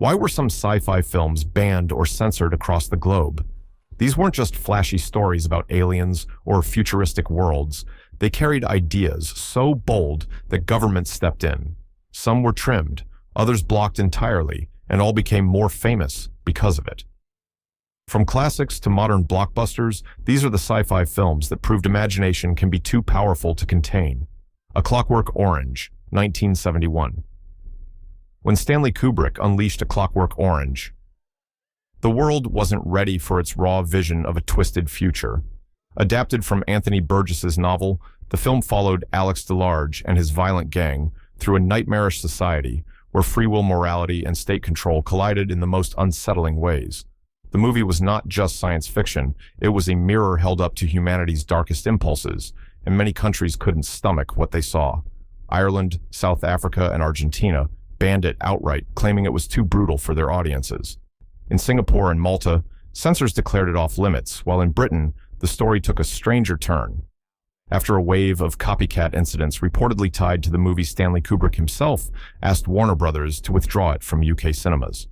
Why were some sci-fi films banned or censored across the globe? These weren't just flashy stories about aliens or futuristic worlds. They carried ideas so bold that governments stepped in. Some were trimmed, others blocked entirely, and all became more famous because of it. From classics to modern blockbusters, these are the sci-fi films that proved imagination can be too powerful to contain. A Clockwork Orange, 1971. When Stanley Kubrick unleashed A Clockwork Orange, the world wasn't ready for its raw vision of a twisted future. Adapted from Anthony Burgess's novel, the film followed Alex DeLarge and his violent gang through a nightmarish society where free will morality and state control collided in the most unsettling ways. The movie was not just science fiction, it was a mirror held up to humanity's darkest impulses, and many countries couldn't stomach what they saw. Ireland, South Africa, and Argentina banned it outright, claiming it was too brutal for their audiences. In Singapore and Malta, censors declared it off limits, while in Britain, the story took a stranger turn. After a wave of copycat incidents reportedly tied to the movie, Stanley Kubrick himself asked Warner Brothers to withdraw it from UK cinemas.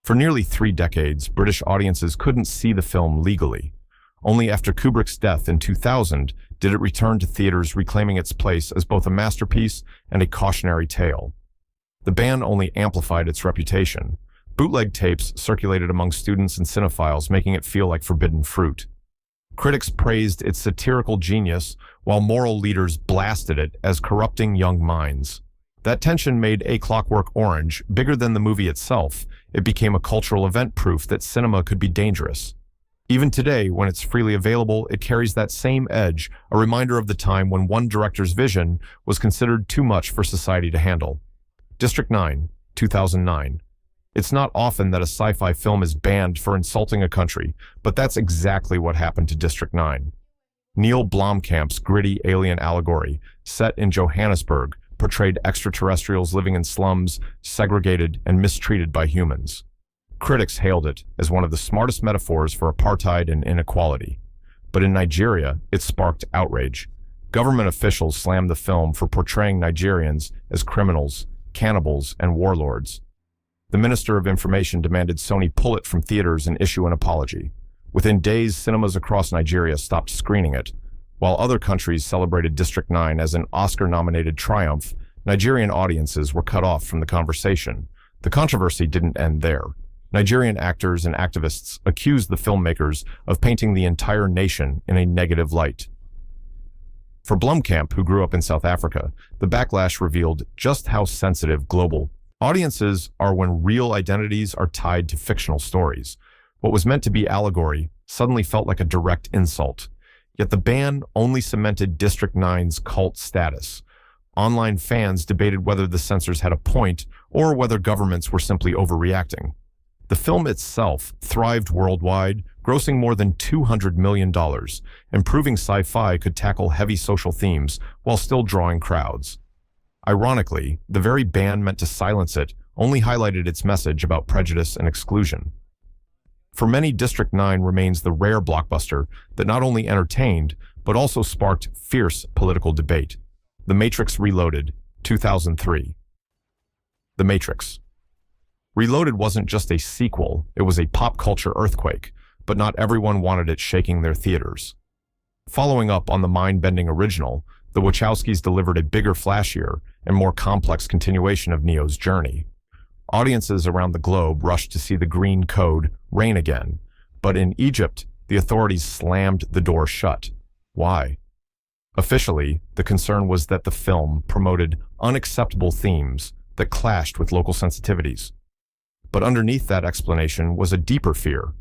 For nearly 3 decades, British audiences couldn't see the film legally. Only after Kubrick's death in 2000 did it return to theaters, reclaiming its place as both a masterpiece and a cautionary tale. The ban only amplified its reputation. Bootleg tapes circulated among students and cinephiles, making it feel like forbidden fruit. Critics praised its satirical genius, while moral leaders blasted it as corrupting young minds. That tension made A Clockwork Orange bigger than the movie itself. It became a cultural event, proof that cinema could be dangerous. Even today, when it's freely available, it carries that same edge, a reminder of the time when one director's vision was considered too much for society to handle. District 9, 2009. It's not often that a sci-fi film is banned for insulting a country, but that's exactly what happened to District 9. Neil Blomkamp's gritty alien allegory, set in Johannesburg, portrayed extraterrestrials living in slums, segregated and mistreated by humans. Critics hailed it as one of the smartest metaphors for apartheid and inequality. But in Nigeria, it sparked outrage. Government officials slammed the film for portraying Nigerians as criminals, cannibals, and warlords. The Minister of Information demanded Sony pull it from theaters and issue an apology. Within days, cinemas across Nigeria stopped screening it. While other countries celebrated District 9 as an Oscar-nominated triumph, Nigerian audiences were cut off from the conversation. The controversy didn't end there. Nigerian actors and activists accused the filmmakers of painting the entire nation in a negative light. For Blomkamp, who grew up in South Africa, the backlash revealed just how sensitive global audiences are when real identities are tied to fictional stories. What was meant to be allegory suddenly felt like a direct insult. Yet the ban only cemented District 9's cult status. Online fans debated whether the censors had a point or whether governments were simply overreacting. The film itself thrived worldwide, grossing more than $200 million, and proving sci-fi could tackle heavy social themes while still drawing crowds. Ironically, the very ban meant to silence it only highlighted its message about prejudice and exclusion. For many, District 9 remains the rare blockbuster that not only entertained, but also sparked fierce political debate. The Matrix Reloaded, 2003. The Matrix. Reloaded wasn't just a sequel, it was a pop culture earthquake, but not everyone wanted it shaking their theaters. Following up on the mind-bending original, the Wachowskis delivered a bigger, flashier, and more complex continuation of Neo's journey. Audiences around the globe rushed to see the green code reign again, but in Egypt, the authorities slammed the door shut. Why? Officially, the concern was that the film promoted unacceptable themes that clashed with local sensitivities. But underneath that explanation was a deeper fear.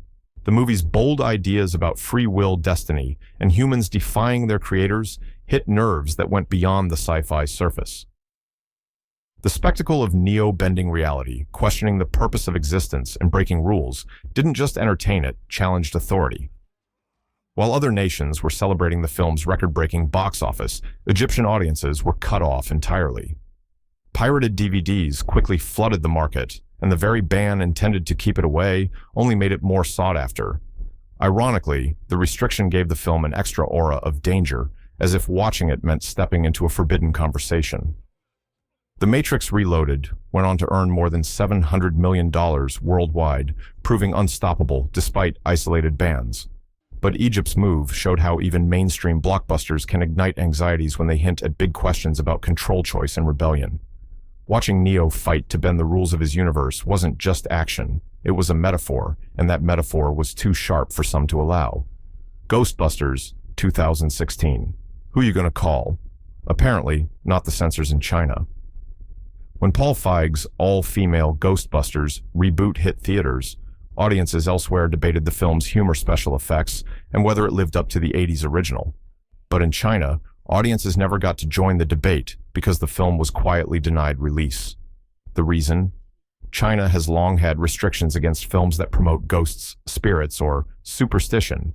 The movie's bold ideas about free will, destiny, and humans defying their creators hit nerves that went beyond the sci-fi surface. The spectacle of Neo bending reality, questioning the purpose of existence and breaking rules, didn't just entertain, it challenged authority. While other nations were celebrating the film's record-breaking box office, Egyptian audiences were cut off entirely. Pirated DVDs quickly flooded the market, and the very ban intended to keep it away only made it more sought after. Ironically, the restriction gave the film an extra aura of danger, as if watching it meant stepping into a forbidden conversation. The Matrix Reloaded went on to earn more than $700 million worldwide, proving unstoppable despite isolated bans. But Egypt's move showed how even mainstream blockbusters can ignite anxieties when they hint at big questions about control choice and rebellion. Watching Neo fight to bend the rules of his universe wasn't just action, it was a metaphor, and that metaphor was too sharp for some to allow. Ghostbusters, 2016. Who you gonna call? Apparently, not the censors in China. When Paul Feig's all-female Ghostbusters reboot hit theaters, audiences elsewhere debated the film's humor, special effects, and whether it lived up to the 80s original. But in China, audiences never got to join the debate because the film was quietly denied release. The reason? China has long had restrictions against films that promote ghosts, spirits, or superstition.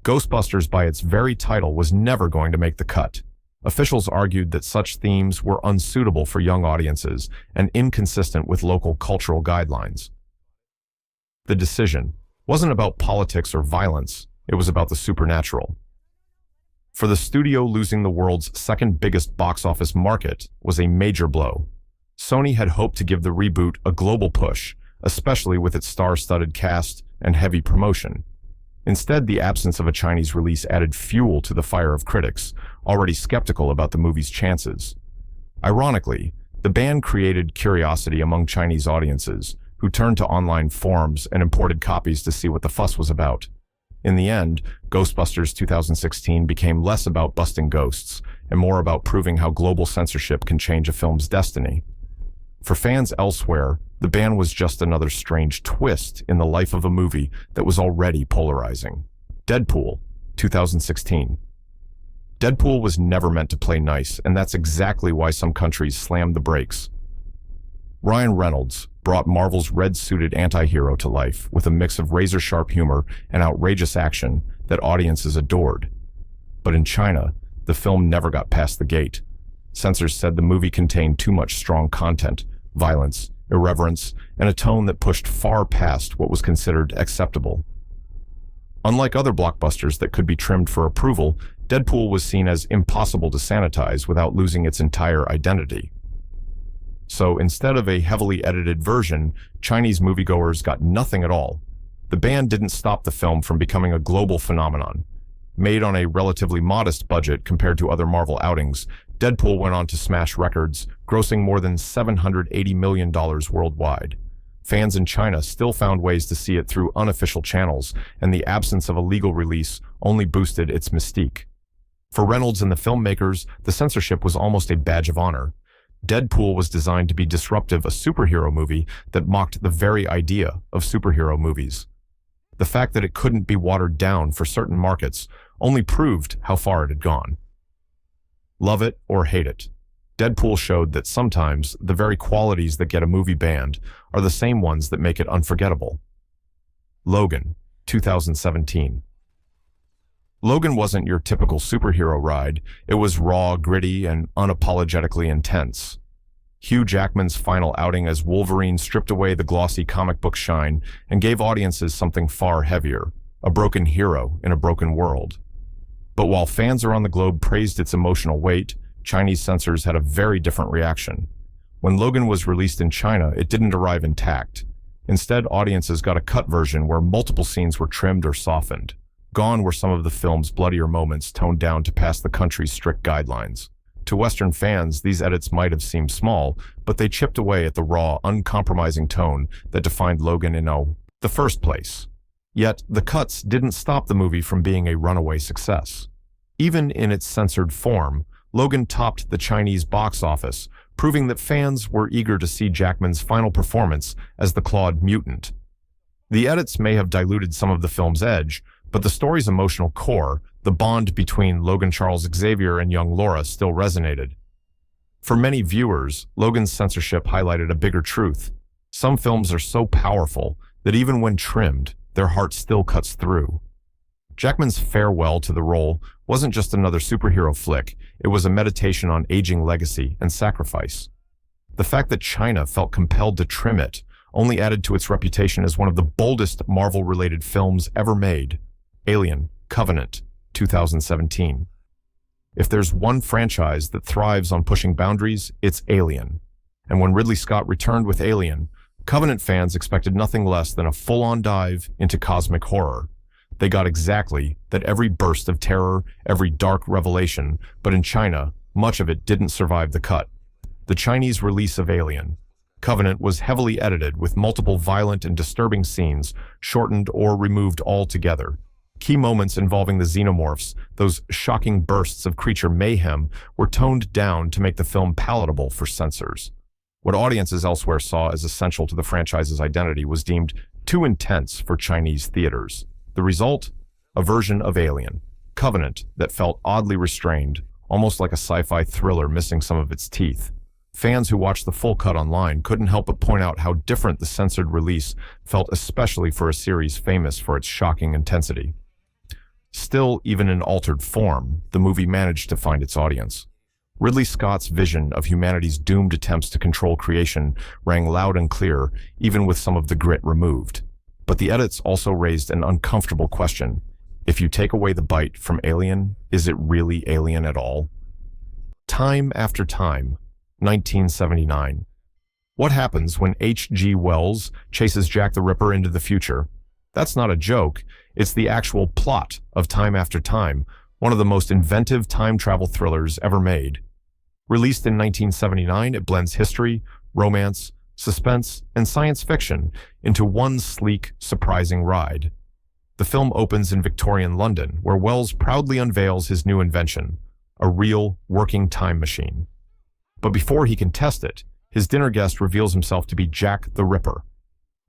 Ghostbusters, by its very title, was never going to make the cut. Officials argued that such themes were unsuitable for young audiences and inconsistent with local cultural guidelines. The decision wasn't about politics or violence, it was about the supernatural. For the studio, losing the world's second biggest box office market was a major blow. Sony had hoped to give the reboot a global push, especially with its star-studded cast and heavy promotion. Instead, the absence of a Chinese release added fuel to the fire of critics, already skeptical about the movie's chances. Ironically, the ban created curiosity among Chinese audiences, who turned to online forums and imported copies to see what the fuss was about. In the end, Ghostbusters 2016 became less about busting ghosts and more about proving how global censorship can change a film's destiny. For fans elsewhere, the ban was just another strange twist in the life of a movie that was already polarizing. Deadpool, 2016. Deadpool was never meant to play nice, and that's exactly why some countries slammed the brakes. Ryan Reynolds brought Marvel's red-suited anti-hero to life with a mix of razor-sharp humor and outrageous action that audiences adored. But in China, the film never got past the gate. Censors said the movie contained too much strong content, violence, irreverence, and a tone that pushed far past what was considered acceptable. Unlike other blockbusters that could be trimmed for approval, Deadpool was seen as impossible to sanitize without losing its entire identity. So instead of a heavily edited version, Chinese moviegoers got nothing at all. The ban didn't stop the film from becoming a global phenomenon. Made on a relatively modest budget compared to other Marvel outings, Deadpool went on to smash records, grossing more than $780 million worldwide. Fans in China still found ways to see it through unofficial channels, and the absence of a legal release only boosted its mystique. For Reynolds and the filmmakers, the censorship was almost a badge of honor. Deadpool was designed to be disruptive, a superhero movie that mocked the very idea of superhero movies. The fact that it couldn't be watered down for certain markets only proved how far it had gone. Love it or hate it, Deadpool showed that sometimes the very qualities that get a movie banned are the same ones that make it unforgettable. Logan, 2017. Logan wasn't your typical superhero ride. It was raw, gritty, and unapologetically intense. Hugh Jackman's final outing as Wolverine stripped away the glossy comic book shine and gave audiences something far heavier, a broken hero in a broken world. But while fans around the globe praised its emotional weight, Chinese censors had a very different reaction. When Logan was released in China, it didn't arrive intact. Instead, audiences got a cut version where multiple scenes were trimmed or softened. Gone were some of the film's bloodier moments, toned down to pass the country's strict guidelines. To Western fans, these edits might have seemed small, but they chipped away at the raw, uncompromising tone that defined Logan in the first place. Yet, the cuts didn't stop the movie from being a runaway success. Even in its censored form, Logan topped the Chinese box office, proving that fans were eager to see Jackman's final performance as the clawed mutant. The edits may have diluted some of the film's edge, but the story's emotional core, the bond between Logan Charles Xavier and young Laura, still resonated. For many viewers, Logan's censorship highlighted a bigger truth. Some films are so powerful that even when trimmed, their heart still cuts through. Jackman's farewell to the role wasn't just another superhero flick, it was a meditation on aging legacy and sacrifice. The fact that China felt compelled to trim it only added to its reputation as one of the boldest Marvel-related films ever made. Alien, Covenant, 2017. If there's one franchise that thrives on pushing boundaries, it's Alien. And when Ridley Scott returned with Alien, Covenant fans expected nothing less than a full-on dive into cosmic horror. They got exactly that: every burst of terror, every dark revelation, but in China, much of it didn't survive the cut. The Chinese release of Alien, Covenant, was heavily edited, with multiple violent and disturbing scenes shortened or removed altogether. Key moments involving the xenomorphs, those shocking bursts of creature mayhem, were toned down to make the film palatable for censors. What audiences elsewhere saw as essential to the franchise's identity was deemed too intense for Chinese theaters. The result? A version of Alien, Covenant, that felt oddly restrained, almost like a sci-fi thriller missing some of its teeth. Fans who watched the full cut online couldn't help but point out how different the censored release felt, especially for a series famous for its shocking intensity. Still, even in altered form, the movie managed to find its audience. Ridley Scott's vision of humanity's doomed attempts to control creation rang loud and clear, even with some of the grit removed. But the edits also raised an uncomfortable question. If you take away the bite from Alien, is it really Alien at all? Time after time. 1979. What happens when H.G. Wells chases Jack the Ripper into the future? That's not a joke. It's the actual plot of Time After Time, one of the most inventive time travel thrillers ever made. Released in 1979, it blends history, romance, suspense, and science fiction into one sleek, surprising ride. The film opens in Victorian London, where Wells proudly unveils his new invention, a real, working time machine. But before he can test it, his dinner guest reveals himself to be Jack the Ripper.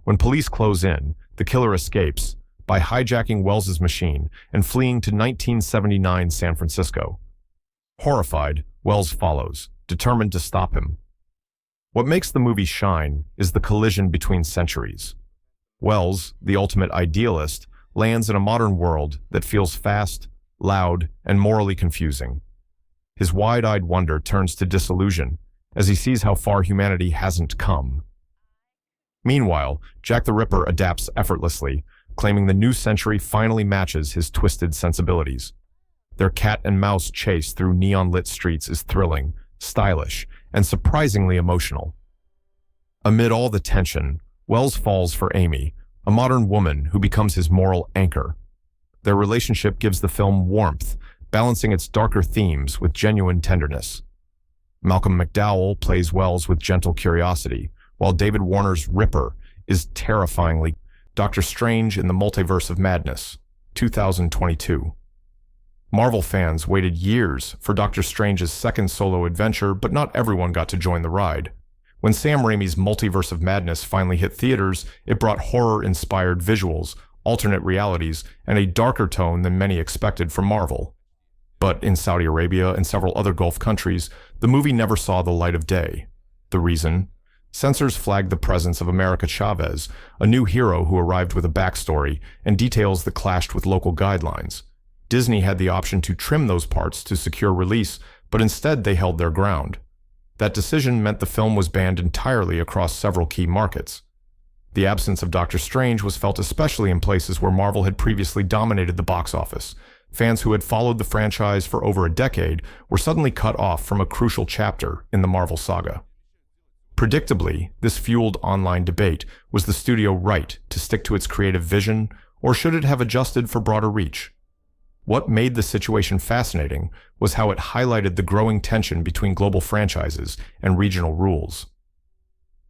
When police close in, the killer escapes by hijacking Wells's machine and fleeing to 1979 San Francisco. Horrified, Wells follows, determined to stop him. What makes the movie shine is the collision between centuries. Wells, the ultimate idealist, lands in a modern world that feels fast, loud, and morally confusing. His wide-eyed wonder turns to disillusion as he sees how far humanity hasn't come. Meanwhile, Jack the Ripper adapts effortlessly, claiming the new century finally matches his twisted sensibilities. Their cat-and-mouse chase through neon-lit streets is thrilling, stylish, and surprisingly emotional. Amid all the tension, Wells falls for Amy, a modern woman who becomes his moral anchor. Their relationship gives the film warmth, balancing its darker themes with genuine tenderness. Malcolm McDowell plays Wells with gentle curiosity, while David Warner's Ripper is terrifyingly Doctor Strange in the Multiverse of Madness, 2022. Marvel fans waited years for Doctor Strange's second solo adventure, but not everyone got to join the ride. When Sam Raimi's Multiverse of Madness finally hit theaters, it brought horror-inspired visuals, alternate realities, and a darker tone than many expected from Marvel. But in Saudi Arabia and several other Gulf countries, the movie never saw the light of day. The reason? Censors flagged the presence of America Chavez, a new hero who arrived with a backstory and details that clashed with local guidelines. Disney had the option to trim those parts to secure release, but instead they held their ground. That decision meant the film was banned entirely across several key markets. The absence of Doctor Strange was felt especially in places where Marvel had previously dominated the box office. Fans who had followed the franchise for over a decade were suddenly cut off from a crucial chapter in the Marvel saga. Predictably, this fueled online debate. Was the studio right to stick to its creative vision, or should it have adjusted for broader reach? What made the situation fascinating was how it highlighted the growing tension between global franchises and regional rules.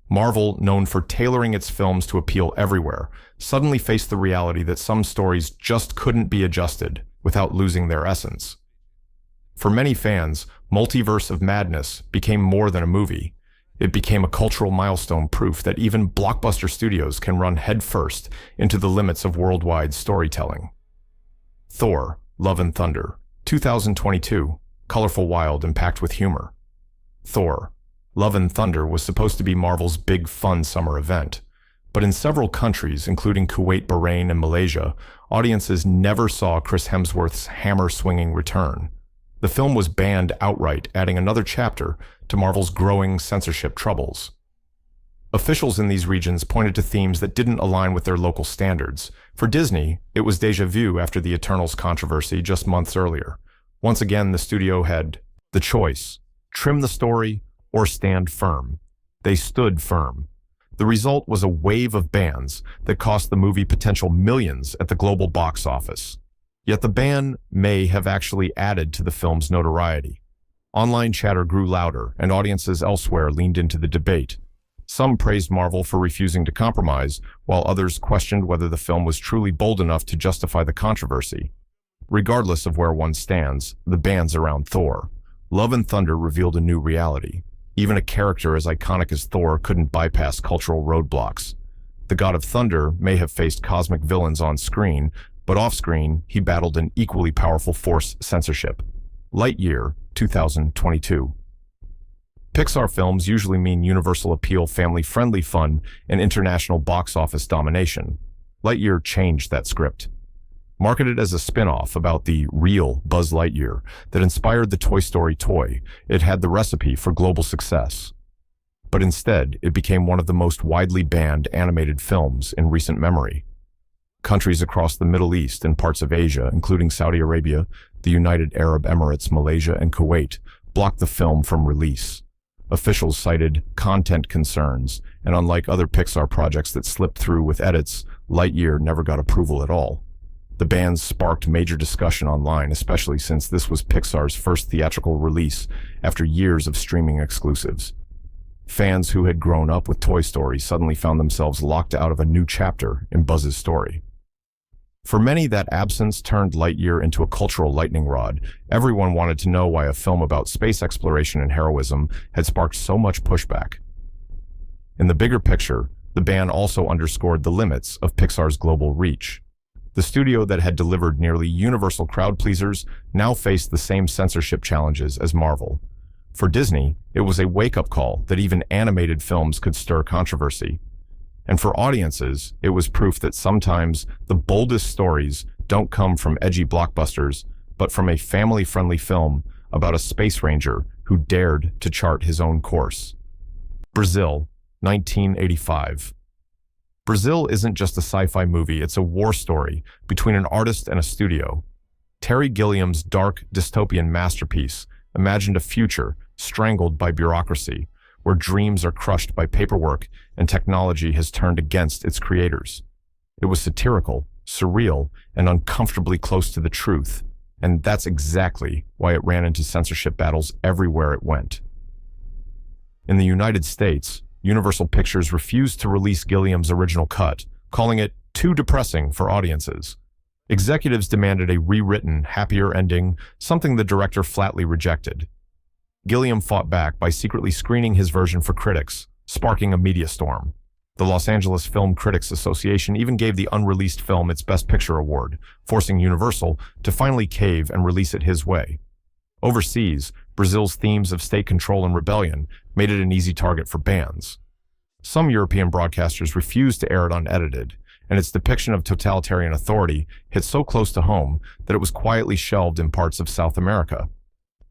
Marvel, known for tailoring its films to appeal everywhere, suddenly faced the reality that some stories just couldn't be adjusted without losing their essence. For many fans, Multiverse of Madness became more than a movie. It became a cultural milestone, proof that even blockbuster studios can run headfirst into the limits of worldwide storytelling. Thor: Love and Thunder, 2022, colorful, wild, and packed with humor. Thor: Love and Thunder was supposed to be Marvel's big fun summer event, but in several countries, including Kuwait, Bahrain, and Malaysia, audiences never saw Chris Hemsworth's hammer-swinging return. The film was banned outright, adding another chapter to Marvel's growing censorship troubles. Officials in these regions pointed to themes that didn't align with their local standards. For Disney, it was déjà vu after the Eternals controversy just months earlier. Once again, the studio had the choice: trim the story or stand firm. they stood firm. The result was a wave of bans that cost the movie potential millions at the global box office. Yet the ban may have actually added to the film's notoriety. Online chatter grew louder, and audiences elsewhere leaned into the debate. Some praised Marvel for refusing to compromise, while others questioned whether the film was truly bold enough to justify the controversy. Regardless of where one stands, the bans around Thor, Love and Thunder revealed a new reality. Even a character as iconic as Thor couldn't bypass cultural roadblocks. The God of Thunder may have faced cosmic villains on screen, but off-screen, he battled an equally powerful force: censorship. Lightyear, 2022. Pixar films usually mean universal appeal, family-friendly fun, and international box office domination. Lightyear changed that script. Marketed as a spin-off about the real Buzz Lightyear that inspired the Toy Story toy, it had the recipe for global success. But instead, it became one of the most widely banned animated films in recent memory. Countries across the Middle East and parts of Asia, including Saudi Arabia, the United Arab Emirates, Malaysia, and Kuwait, blocked the film from release. Officials cited content concerns, and unlike other Pixar projects that slipped through with edits, Lightyear never got approval at all. The bans sparked major discussion online, especially since this was Pixar's first theatrical release after years of streaming exclusives. Fans who had grown up with Toy Story suddenly found themselves locked out of a new chapter in Buzz's story. For many, that absence turned Lightyear into a cultural lightning rod. Everyone wanted to know why a film about space exploration and heroism had sparked so much pushback. In the bigger picture, the ban also underscored the limits of Pixar's global reach. The studio that had delivered nearly universal crowd pleasers now faced the same censorship challenges as Marvel. For Disney, it was a wake-up call that even animated films could stir controversy. And for audiences, it was proof that sometimes the boldest stories don't come from edgy blockbusters, but from a family-friendly film about a space ranger who dared to chart his own course. Brazil, 1985. Brazil isn't just a sci-fi movie, it's a war story between an artist and a studio. Terry Gilliam's dark, dystopian masterpiece imagined a future strangled by bureaucracy, where dreams are crushed by paperwork and technology has turned against its creators. It was satirical, surreal, and uncomfortably close to the truth, and that's exactly why it ran into censorship battles everywhere it went. In the United States, Universal Pictures refused to release Gilliam's original cut, calling it too depressing for audiences. Executives demanded a rewritten, happier ending, something the director flatly rejected. Gilliam fought back by secretly screening his version for critics, sparking a media storm. The Los Angeles Film Critics Association even gave the unreleased film its Best Picture award, forcing Universal to finally cave and release it his way. Overseas, Brazil's themes of state control and rebellion made it an easy target for bans. Some European broadcasters refused to air it unedited, and its depiction of totalitarian authority hit so close to home that it was quietly shelved in parts of South America.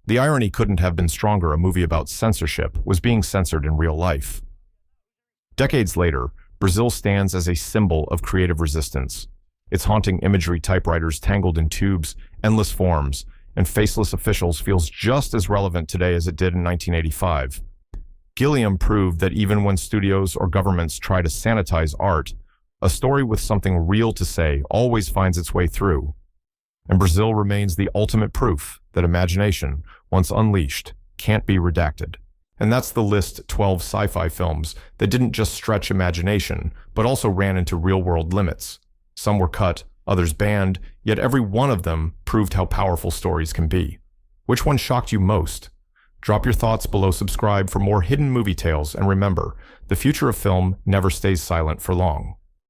The irony couldn't have been stronger. A movie about censorship was being censored in real life. Decades later, Brazil stands as a symbol of creative resistance. Its haunting imagery, typewriters tangled in tubes, endless forms, and faceless officials feels just as relevant today as it did in 1985. Gilliam proved that even when studios or governments try to sanitize art, a story with something real to say always finds its way through. And Brazil remains the ultimate proof that imagination, once unleashed, can't be redacted. And that's the list: 12 sci-fi films that didn't just stretch imagination, but also ran into real-world limits. Some were cut, others banned, yet every one of them proved how powerful stories can be. Which one shocked you most? Drop your thoughts below, subscribe for more hidden movie tales, and remember, the future of film never stays silent for long.